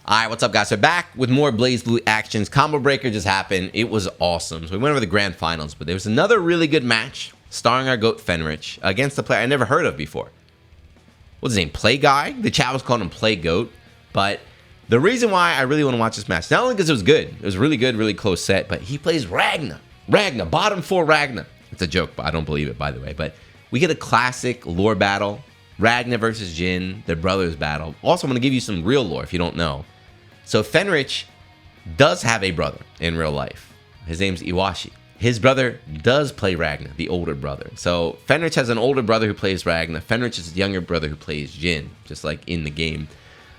Alright, what's up guys? So back with more Blazblue actions. Combo Breaker just happened. It was awesome. So we went over the grand finals, but there was another really good match starring our GOAT Fenrich against a player I never heard of before. What's his name? Play Guy? The chat was calling him Play Goat. But the reason why I really want to watch this match, not only because it was good, it was really good, really close set, but he plays Ragna. Ragna, bottom 4 Ragna. It's a joke, but I don't believe it, by the way. But we get a classic lore battle. Ragna versus Jin, their brothers battle. Also, I'm going to give you some real lore if you don't know. So Fenrich does have a brother in real life. His name's Iwashi. His brother does play Ragna, the older brother. So Fenrich has an older brother who plays Ragna. Fenrich is a younger brother who plays Jin, just like in the game.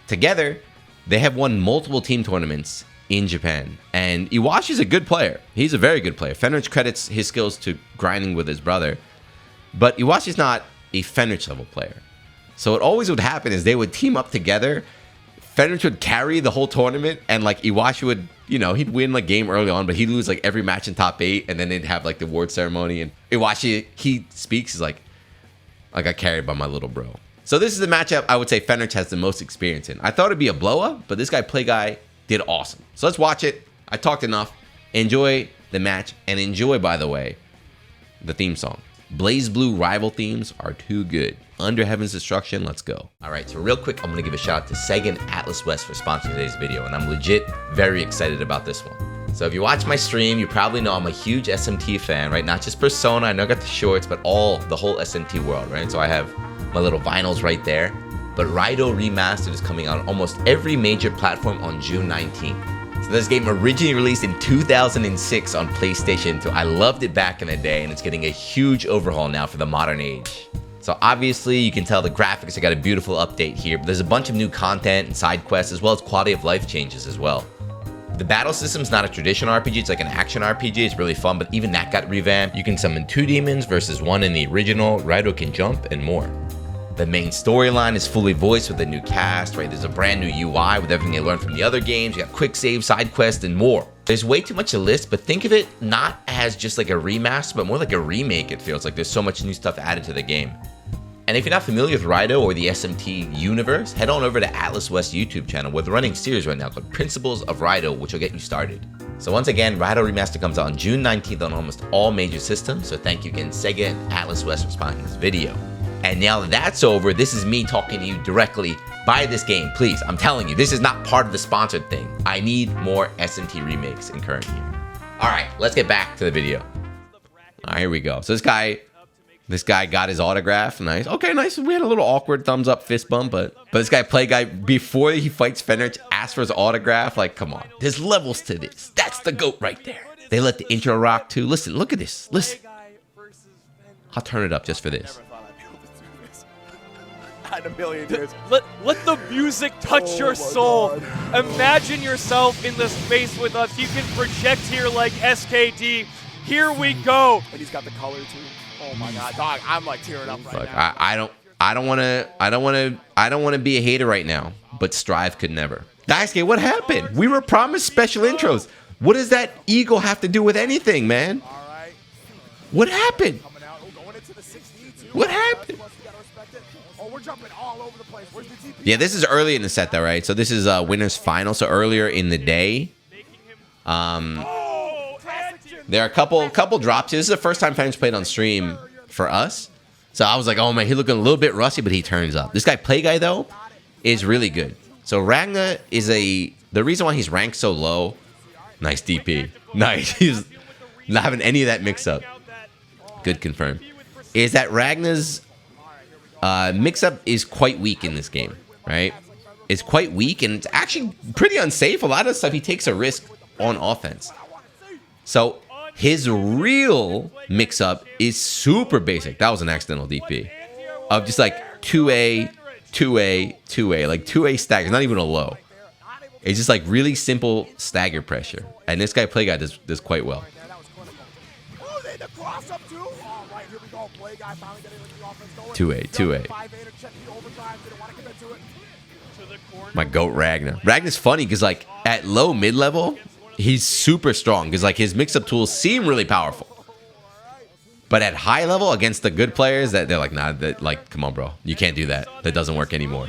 Together, they have won multiple team tournaments in Japan. And Iwashi's a good player. He's a very good player. Fenrich credits his skills to grinding with his brother. But Iwashi's not a Fenrich level player. So what always would happen is they would team up together. Fenrich would carry the whole tournament, and like Iwashi would, you know, he'd win like game early on, but he'd lose like every match in top 8, and then they'd have like the award ceremony. And Iwashi, he speaks, he's like, I got carried by my little bro. So this is the matchup I would say Fenrich has the most experience in. I thought it'd be a blow up, but this guy Play Guy did awesome. So let's watch it. I talked enough. Enjoy the match, and enjoy, by the way, the theme song. Blazblue rival themes are too good. Under Heaven's Destruction, let's go. All right, so real quick, I'm gonna give a shout out to Sega and Atlas West for sponsoring today's video, and I'm legit very excited about this one. So if you watch my stream, you probably know I'm a huge SMT fan, right? Not just Persona, I know I got the shorts, but the whole SMT world, right? So I have my little vinyls right there. But Raido Remastered is coming out on almost every major platform on June 19th. So this game originally released in 2006 on PlayStation 2. I loved it back in the day, and it's getting a huge overhaul now for the modern age. So obviously you can tell the graphics have got a beautiful update here, but there's a bunch of new content and side quests as well as quality of life changes as well. The battle system's not a traditional RPG, it's like an action RPG, it's really fun, but even that got revamped. You can summon 2 demons versus 1 in the original, Raido can jump, and more. The main storyline is fully voiced with a new cast, right? There's a brand new UI with everything you learned from the other games. You got quick save, side quests, and more. There's way too much to list, but think of it not as just like a remaster, but more like a remake, it feels like. There's so much new stuff added to the game. And if you're not familiar with Raido or the SMT universe, head on over to Atlas West YouTube channel where they're running a series right now called Principles of Raido, which will get you started. So once again, Raido Remaster comes out on June 19th on almost all major systems, so thank you again Sega and Atlas West for sponsoring this video. And now that that's over, this is me talking to you directly. Buy this game, please. I'm telling you, this is not part of the sponsored thing. I need more SMT remakes in current year. All right, let's get back to the video. All right, here we go. So this guy got his autograph. Nice. Okay, nice. We had a little awkward thumbs up fist bump, but this guy Play Guy, before he fights Fenrich, asks for his autograph. Like, come on. There's levels to this. That's the GOAT right there. They let the intro rock too. Listen, look at this. Listen. I'll turn it up just for this. A million years. Let the music touch your soul. God. Imagine yourself in the space with us. You can project here like SKD. Here we go. And he's got the color too. Oh my God, dog! I'm like tearing up right Look, now. I don't want to be a hater right now, but Strive could never. Daisuke, what happened? We were promised special intros. What does that eagle have to do with anything, man? All right. What happened? Coming out. Oh, going into the 60 too. What happened? Plus, we gotta respect it. Oh, we're jumping all over the place. Where's the TP? Yeah, this is early in the set though, right? So this is winner's final. So earlier in the day, there are a couple drops. This is the first time fans played on stream for us. So I was like, oh man, he's looking a little bit rusty, but he turns up. This guy Play Guy though is really good. So Ragna is the reason why he's ranked so low. Nice DP. Nice. He's not having any of that mix up. Good confirm. Is that Ragna's mix up is quite weak in this game, right? It's quite weak and it's actually pretty unsafe. A lot of the stuff he takes a risk on offense. So his real mix-up is super basic. That was an accidental DP. Of just like 2A, 2A, 2A. Like 2A stagger, not even a low. It's just like really simple stagger pressure. And this guy Play Guy does quite well. 2A, 2A. My GOAT Ragna. Ragna's funny because like at low mid-level, he's super strong because like his mix-up tools seem really powerful. But at high level against the good players, that they're like, nah, like, come on, bro, you can't do that. That doesn't work anymore.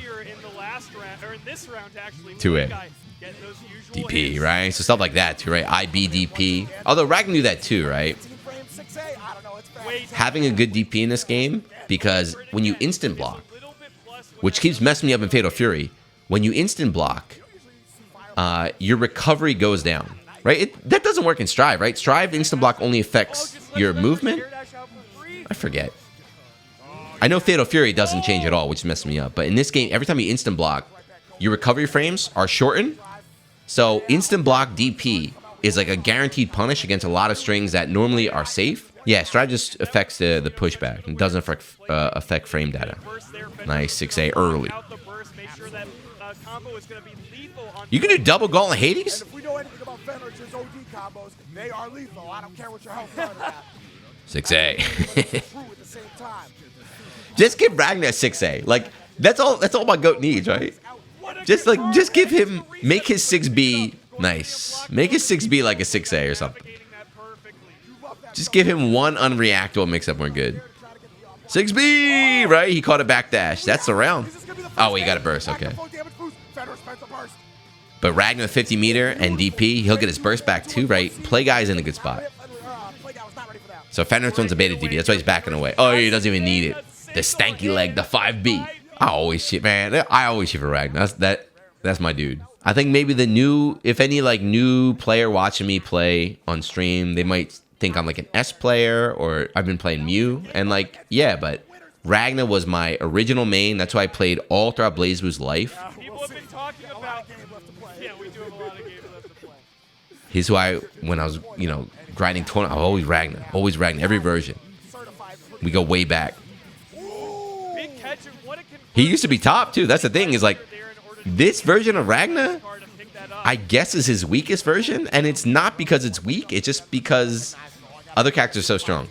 2A. Getting those usual DP, hits. right? So stuff like that too, right? IBDP. Although Ragnar knew that too, right? Having a good DP in this game, because when you instant block, which keeps messing me up in Fatal Fury, when you instant block, your recovery goes down, right? That doesn't work in Strive, right? Strive instant block only affects your movement. I forget. I know Fatal Fury doesn't change at all, which messed me up. But in this game, every time you instant block, your recovery frames are shortened. So instant block DP is like a guaranteed punish against a lot of strings that normally are safe. Yeah, Strive just affects the pushback and doesn't affect frame data. Nice, 6A early. You can do double Gauntlet Hades? If we know anything about Fenrich's OD combos, they are lethal. I don't care what your health started at. 6A. True at the same time. Just give Ragnar 6A. Like, that's all my GOAT needs, right? Just give him, make his 6B nice. Make his 6B like a 6A or something. Just give him one unreactable mix-up, we're good. 6B, right? He caught a backdash. That's the round. Oh, he got a burst, okay. But Ragnar 50 meter and DP, he'll get his burst back too, right? Play guy's in a good spot. So Fenrich wants a beta DP. That's why he's backing away. Oh, he doesn't even need it. The stanky leg, the 5B. I always shit, man. I always shit for Ragnar. That's my dude. I think maybe the new, if any like new player watching me play on stream, they might think I'm like an S player or I've been playing Mew. And like, yeah, but Ragnar was my original main. That's why I played all throughout Blazblue's life. People have been talking about. Yeah, we do have a lot of games left to play. He's why when I was, grinding tournament, I was always Ragnar, every version. We go way back. Big catch and what a He used to be top too. That's the thing is like this version of Ragnar, I guess is his weakest version, and it's not because it's weak. It's just because other characters are so strong.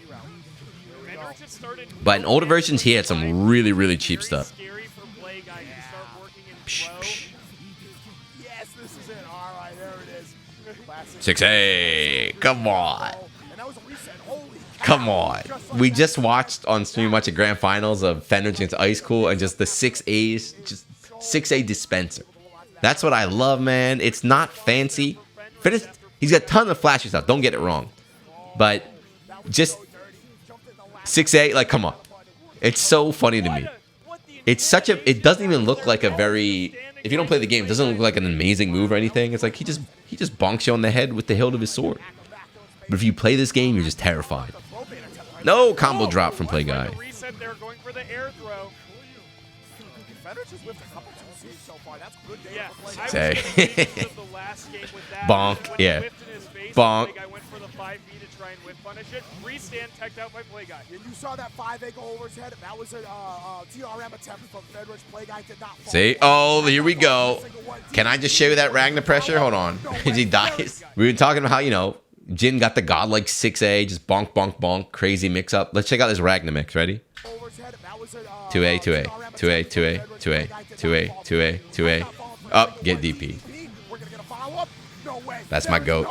But in older versions, he had some really, really cheap stuff. Psh, psh. Yes, this is it. All right, there it is. Classic. 6A, come on. Come on. We just watched on stream much of grand finals of Fenrich against Ice Cool and just the 6A's, just 6A dispenser. That's what I love, man. It's not fancy. Fenrich, he's got a ton of flashy stuff. Don't get it wrong. But just 6A, like, come on. It's so funny to me. It's such a, it doesn't even look like a very, if you don't play the game, it doesn't look like an amazing move or anything. It's like he just bonks you on the head with the hilt of his sword. But if you play this game, you're just terrified. No combo drop from Play Guy. Say. Bonk, yeah. Bonk. You saw that 5A go over his head. That was a TRM attempt from Fenrich. Play Guy did not fall. See? Oh, here we go. Can I just show you that Ragnar pressure? Hold on. As he dies. We were talking about how, Jin got the godlike 6A, just bonk, bonk, bonk, crazy mix-up. Let's check out this Ragnar mix. Ready? 2A, 2A, 2A, 2A, 2A, 2A, 2A, 2A. Up, get DP. That's my GOAT.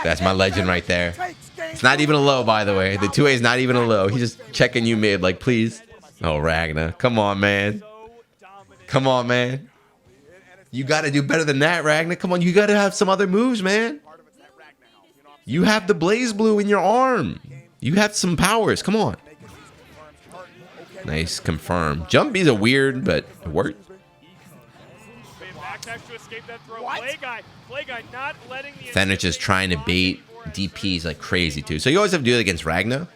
That's my legend right there. It's not even a low, by the way. The 2A is not even a low. He's just checking you mid, like, please. Oh, Ragnar. Come on, man. Come on, man. You got to do better than that, Ragnar. Come on, you got to have some other moves, man. You have the Blazblue in your arm. You have some powers. Come on. Nice. Confirm. Jump B's a weird, but it worked. Fenrich is trying to bait DPs like crazy, too. So you always have to do it against Ragnar.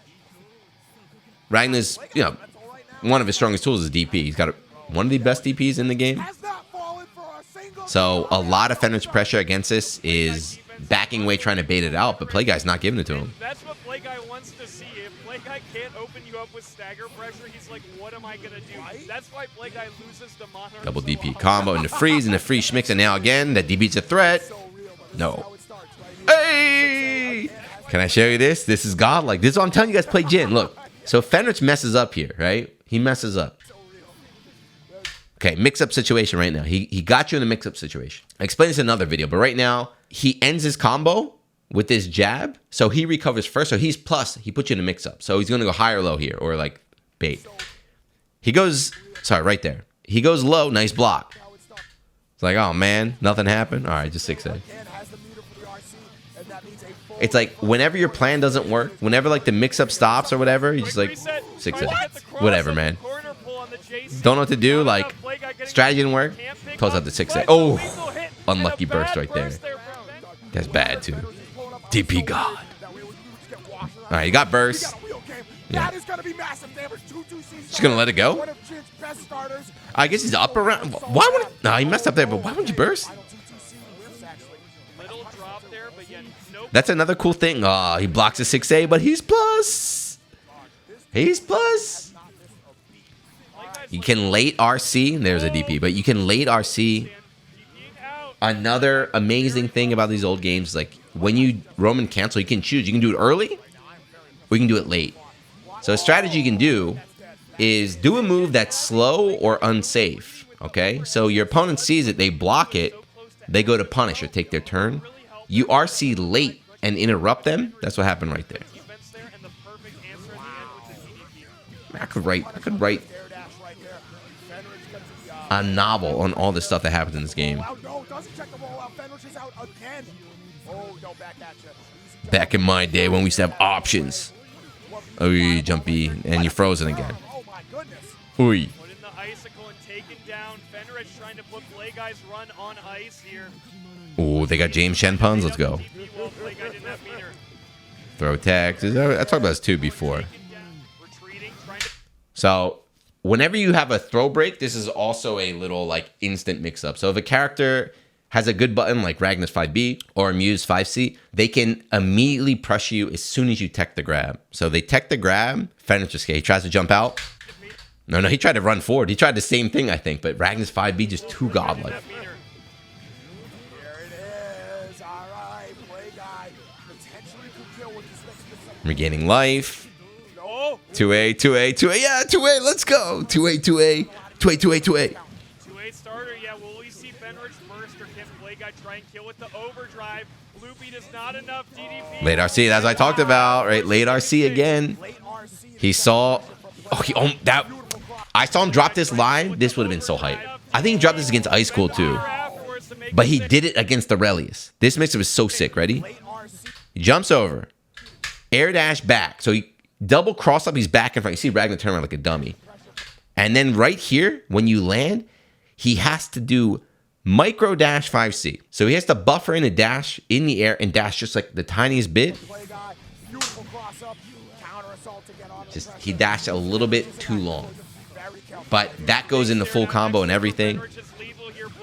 Ragnar's, one of his strongest tools is DP. He's got one of the best DPs in the game. So a lot of Fenrich pressure against this is backing away, trying to bait it out, but Play Guy's not giving it to him. That's what Play Guy wants to see. If Play Guy can't open you up with stagger pressure, he's like, what am I going to do? That's why Play Guy loses to Monarch. Double DP combo into freeze, and the freeze schmicks, and now again, that DP's a threat. No. Hey! Can I show you this? This is godlike. This is what I'm telling you guys, play Jin. Look. So Fenrich messes up here, right? He messes up. Okay, mix-up situation right now. He got you in a mix-up situation. I explained this in another video, but right now, he ends his combo with this jab, so he recovers first. So he's plus, he puts you in a mix-up. So he's going to go high or low here, or like bait. He goes, sorry, right there. He goes low, nice block. It's like, oh man, nothing happened. All right, just 6A. Again, has the meter for the RC, and that means a full It's like whenever your plan doesn't work, whenever like the mix-up stops or whatever, you just like 6A. Whatever, man. Don't know what to do. Like strategy didn't work. Toss out the 6A. Oh, unlucky burst right there. That's bad too. DP God. All right, you got burst. Yeah. That is going to be massive damage. 2-2-C. Just gonna let it go? One of Jin's best starters. I guess he's up around. Why would? No, he messed up there. But why would you burst? Little drop there, but yeah, nope. That's another cool thing. Oh, he blocks a 6A, but he's plus. He's plus. You can late RC. There's a DP, but you can late RC. Another amazing thing about these old games is like when you Roman cancel, you can choose. You can do it early, or you can do it late. So a strategy you can do is do a move that's slow or unsafe. Okay, so your opponent sees it, they block it, they go to punish or take their turn. You RC late and interrupt them. That's what happened right there. I could write a novel on all the stuff that happens in this game. Back in my day when we used to have options. Oh, you jumpy, and you're frozen again. Oi. Put in the icicle and taken down. Fenrich trying to put Play Guy's run on ice here. Oh, they got James Shen puns. Let's go. Throw tags. I talked about this too before. So whenever you have a throw break, this is also a little like instant mix up. So if a character has a good button like Ragnus 5B or Muse 5C, they can immediately pressure you as soon as you tech the grab. So they tech the grab, Fenrich just he tries to jump out. No, he tried to run forward. He tried the same thing, I think, but Ragnus 5B just too godlike. Here it is. All right, Play Guy potentially could kill with this next mix-up. Regaining life. Oh, 2A. Yeah, 2A, let's go. 2A. 2A. 2A starter, yeah. Will we see Fenrich first, or can Play Guy try and kill with the overdrive? Blue beat is not enough. DDP. Late RC, that's what I talked about, right? Late RC again. Late RC. He saw. I saw him drop this live. This would have been so hype. I think he dropped this against Ice Cool too. But he did it against the Aurelius. This mix-up is so sick. Ready? He jumps over. Air dash back. So he double cross up. He's back in front. You see Ragnar turn around like a dummy. And then right here, when you land, he has to do micro dash 5C. So he has to buffer in a dash in the air and dash just like the tiniest bit. Just he dashed a little bit too long. But that goes into full combo and everything.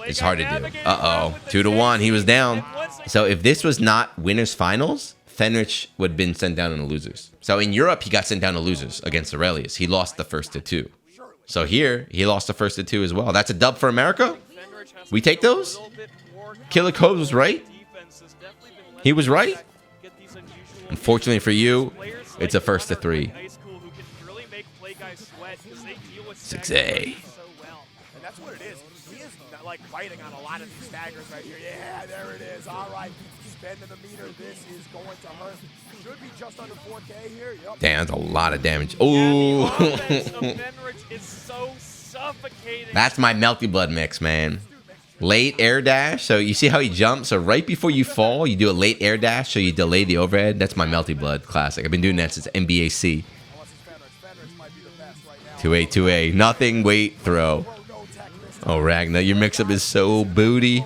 It's hard to do. Uh-oh. 2-1. He was down. So if this was not winners finals, Fenrich would have been sent down in the losers. So in Europe, he got sent down to losers against Aurelius. He lost the first to 2. So here, he lost the first to 2 as well. That's a dub for America? We take those? Killer Cobes was right? He was right? Unfortunately for you, it's a first to 3. 6A. And that's what it is. He is like fighting on a lot of these staggers right here. Yeah, there it is. All right. Spending the meter. This is going to hurt. Should be just under 4K here. Yep. Damn, that's a lot of damage. Ooh. That's my Melty Blood mix, man. Late air dash. So you see how he jumps? So right before you fall, you do a late air dash so you delay the overhead. That's my Melty Blood classic. I've been doing that since NBAC. 2A. Nothing, wait, throw. Oh, Ragnar, your mix-up is so booty.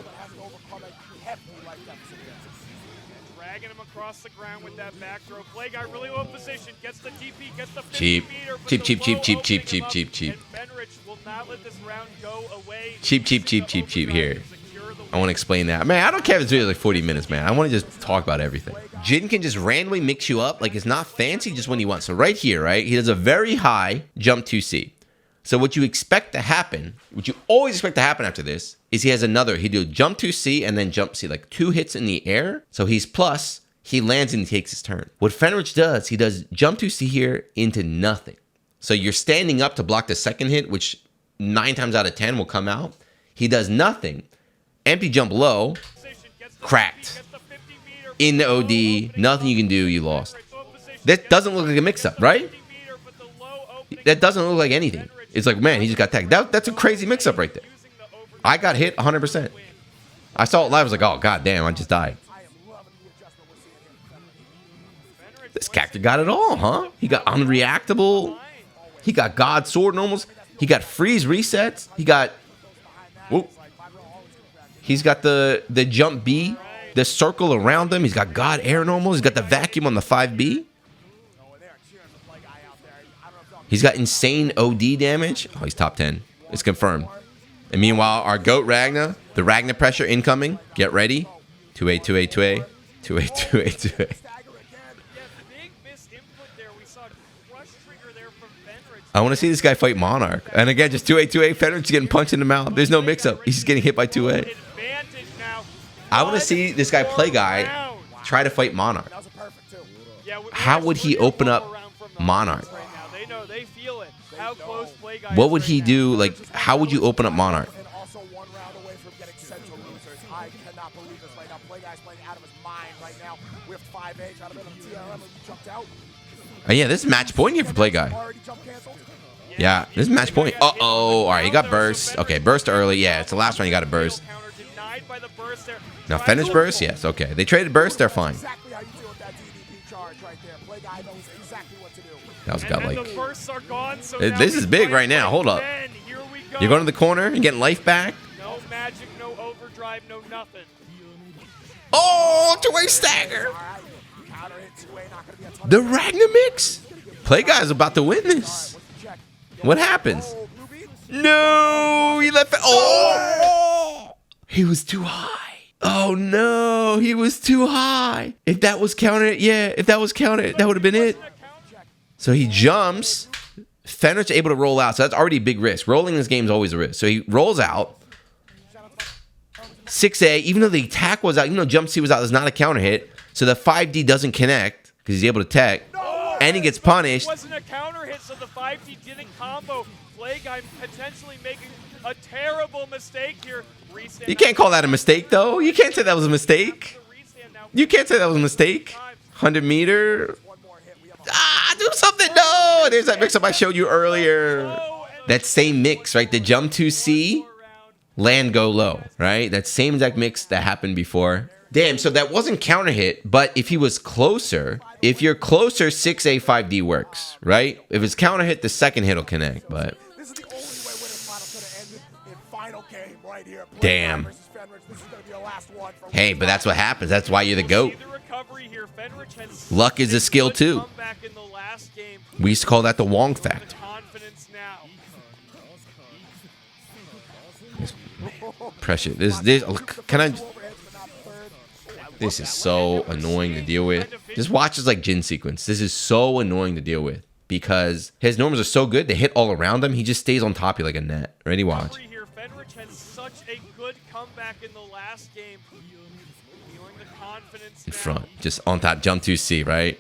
Dragging him across the ground with that back throw. Play Guy really low position. Gets the TP, gets the 50 cheap. meter, Cheap. And Fenrich will not let this round go away. Cheap. Here. I want to explain that. Man, I don't care if this video is like 40 minutes, man. I want to just talk about everything. Jin can just randomly mix you up. Like, it's not fancy, just when he wants. So right here, right, he does a very high jump 2C. So what you expect to happen, what you always expect to happen after this, is he has another. He do jump 2C and then jump C, like 2 hits in the air. So he's plus, he lands and he takes his turn. What Fenrich does, he does jump 2C here into nothing. So you're standing up to block the second hit, which 9 times out of 10 will come out. He does nothing. Empty jump low, cracked. In the OD, nothing you can do, you lost. That doesn't look like a mix-up, right? That doesn't look like anything. It's like, man, he just got tagged. That's a crazy mix-up right there. I got hit 100%. I saw it live. I was like, oh, god damn, I just died. This character got it all, huh? He got unreactable. He got God Sword normals. He got freeze resets. He got... Whoop. He's got the jump B, the circle around him. He's got God Air normals. He's got the vacuum on the 5B. He's got insane OD damage. Oh, he's top 10. It's confirmed. And meanwhile, our GOAT Ragna, the Ragna pressure incoming. Get ready. 2A, 2A, 2A. 2A, 2A, 2A. I want to see this guy fight Monarch. And again, just 2A, 2A. Fenrich's getting punched in the mouth. There's no mix-up. He's just getting hit by 2A. I want to see this guy play guy try to fight Monarch. How would he open up Monarch? What would he do? Like, how would you open up Monarch? Oh, yeah, this is match point here for Play Guy. Yeah, this is match point. Uh-oh. All right, he got burst. Okay, burst early. Yeah, it's the last one you got to burst. Now, finish burst? Yes, okay. They traded burst. They're fine. That was godlike. This is big right now. Hold up. You're going to the corner and getting life back. No magic, no overdrive, no nothing. Oh, 2A stagger. The Ragna mix. Play Guy's about to win this. What happens? No, he left. Oh, he was too high. Oh no, he was too high. If that was counted, yeah. If that was counted, that would have been it. So he jumps. Fenrich able to roll out. So that's already a big risk. Rolling this game is always a risk. So he rolls out. 6A, even though the attack was out, even though jump C was out, there's not a counter hit. So the 5D doesn't connect because he's able to tech. And he gets punished. It wasn't a counter hit, so the 5D didn't combo. Play Guy potentially making a terrible mistake here. You can't call that a mistake, though. You can't say that was a mistake. You can't say that was a mistake. 100 meter. Do something. No, there's that mix-up I showed you earlier. That same mix, right? The jump 2C, land go low, right? That same exact mix that happened before. Damn, so that wasn't counter hit, but if he was closer, if you're closer, 6A, 5D works, right? If it's counter hit, the second hit will connect, but... Damn. Hey, but that's what happens. That's why you're the GOAT. Luck is a skill, too. We used to call that the Wong fact. Pressure. This is so annoying to deal with. Just watch this like Jin sequence. This is so annoying to deal with because his normals are so good. They hit all around him. He just stays on top of you like a net. Ready? Watch. In front. Just on top. Jump 2C, right?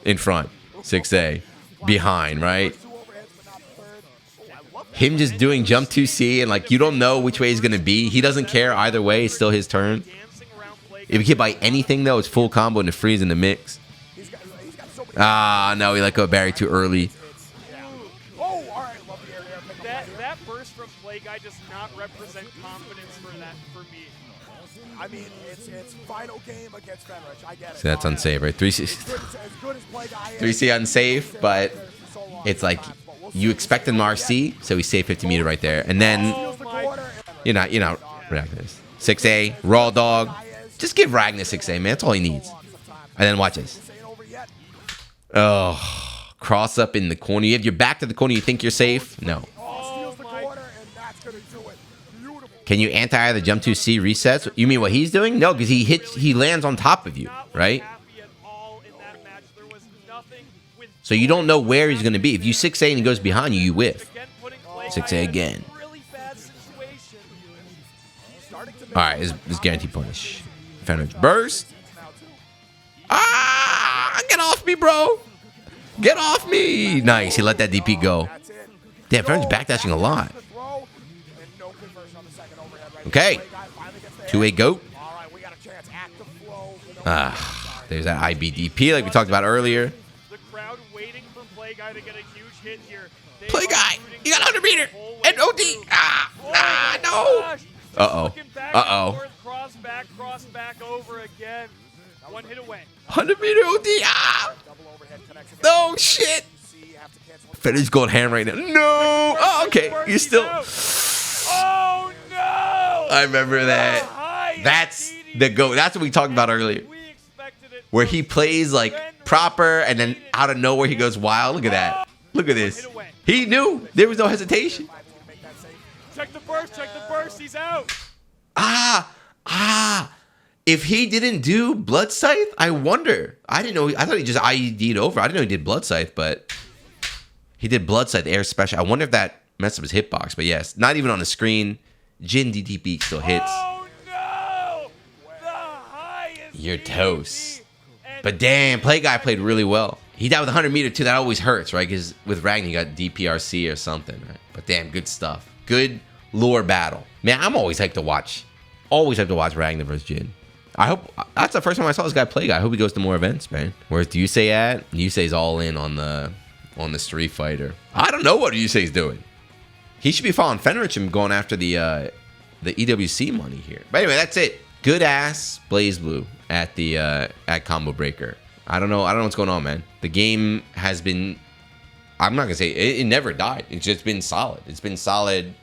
In front. 6A. Behind, right? Him just doing jump 2C and like you don't know which way he's going to be. He doesn't care either way. It's still his turn. If he hit by anything, though, it's full combo and the freeze in the mix. Ah, no, he let go of Barry too early. That burst from Play Guy does not represent confidence for me. I mean, it's final game against Fenrich. I get it. So that's unsafe, right? 3C unsafe, but it's like you expect him RC, so he saved 50 meter right there. And then you're not reacting this. 6A, raw dog. Just give Ragnar 6A, man. That's all he needs. And then watch this. Oh, cross up in the corner. You have your back to the corner. You think you're safe? No. Can you anti the jump 2C resets? You mean what he's doing? No, because he lands on top of you, right? So you don't know where he's going to be. If you 6A and he goes behind you, you whiff. 6A again. All right, this guaranteed punish. Fenrich burst. Ah, get off me, bro. Get off me. Nice, he let that DP go. Damn, Fenrich backdashing a lot. Okay. 2A GOAT. Ah, there's that IBDP like we talked about earlier. The crowd waiting for Play Guy to get a huge hit here. Play guy. You got 100 meter. And OD. No. Uh-oh. Uh-oh. Cross back over again. One hit away. 100 meter OD. No shit. Fetter's going ham right now. No. Oh, okay. You're still. Oh no. I remember that. That's the GOAT. That's what we talked about earlier. Where he plays like proper and then out of nowhere he goes wild. Look at that. Look at this. He knew. There was no hesitation. Check the burst. He's out. If he didn't do Blood Scythe, I wonder. I didn't know. I thought he just IED'd over. I didn't know he did Blood Scythe, but he did Blood Scythe Air Special. I wonder if that messed up his hitbox. But yes, not even on the screen. Jin DTP still hits. Oh no! The highest You're toast. But damn, Play Guy played really well. He died with 100 meter too. That always hurts, right? Because with Ragnar, you got DPRC or something, right? But damn, good stuff. Good lore battle. Man, I'm always hyped to watch. Always hyped to watch Ragnar versus Jin. I hope that's the first time I saw this guy Play Guy. I hope he goes to more events, man. Where's Yusei at? Yusei's all in on the Street Fighter. I don't know what Yusei's doing. He should be following Fenrich and going after the EWC money here. But anyway, that's it. Good ass Blazblue at Combo Breaker. I don't know what's going on, man. The game has been, I'm not gonna say it never died. It's just been solid. It's been solid.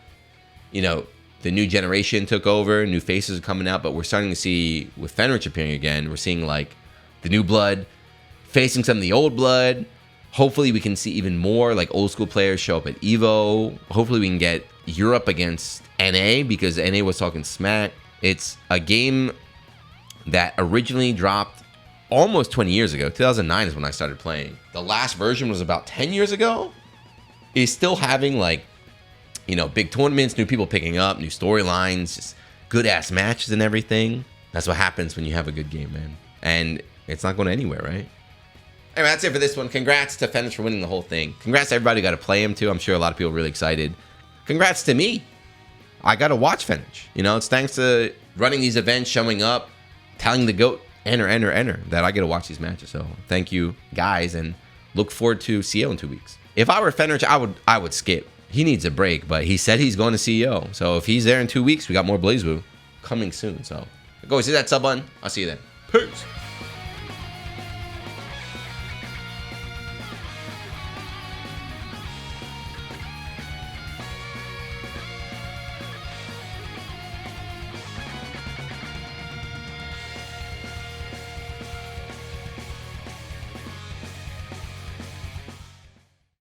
You know, the new generation took over, new faces are coming out, but we're starting to see with Fenrich appearing again, we're seeing like the new blood facing some of the old blood. Hopefully we can see even more like old school players show up at Evo. Hopefully we can get Europe against NA because NA was talking smack. It's a game that originally dropped almost 20 years ago. 2009 is when I started playing. The last version was about 10 years ago. It's still having like, you know, big tournaments, new people picking up, new storylines, just good ass matches and everything. That's what happens when you have a good game, man. And it's not going anywhere, right? Anyway, that's it for this one. Congrats to Fenrich for winning the whole thing. Congrats to everybody who got to play him too. I'm sure a lot of people are really excited. Congrats to me. I got to watch Fenrich. You know, it's thanks to running these events, showing up, telling the GOAT, enter, that I get to watch these matches. So thank you guys and look forward to CEO in 2 weeks. If I were Fenrich, I would skip. He needs a break, but he said he's going to CEO. So if he's there in 2 weeks, we got more Blazblue coming soon. So go hit that sub button. I'll see you then. Peace.